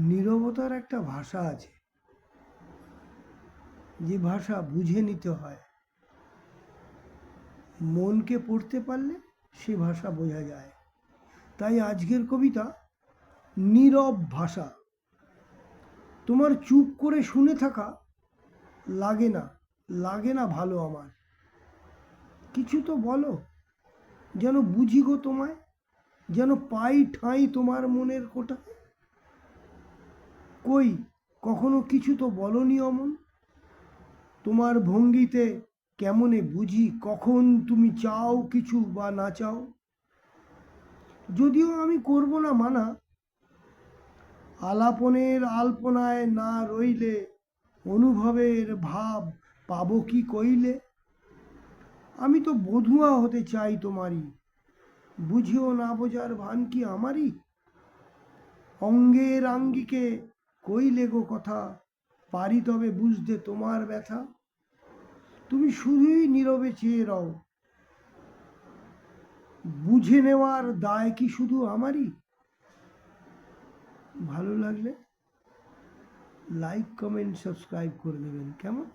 নীরবতার একটা ভাষা আছে, যে ভাষা বুঝে নিতে হয়। মনকে পড়তে পারলে সে ভাষা বোঝা যায়। তাই আজকের কবিতা নীরব ভাষা। তোমার চুপ করে শুনে থাকা লাগে না ভালো আমার। কিছু তো বলো, যেন বুঝি গো তোমায়, যেন পাই ঠাঁই তোমার মনের কোটায়। কই কখনো কিছু তো বলনি অমন। তোমার ভঙ্গিতে কেমনে বুঝি কখন তুমি চাও কিছু বা না চাও। যদিও আমি করব না মানা, আলাপনের আলপনায় না রইলে অনুভবের ভাব পাবো কি কইলে। আমি তো বধুয়া হতে চাই তোমারই, বুঝিও না বোঝার ভান কি আমারই। অঙ্গের আঙ্গিকে কইলে গো কথা, পারি তবে বুঝতে তোমার ব্যথা। তুমি শুধুই নীরবে চেয়ে রও, বুঝে নেওয়ার দায় কি শুধু আমারই। ভালো লাগলে লাইক কমেন্ট সাবস্ক্রাইব করে দেবেন, কেমন?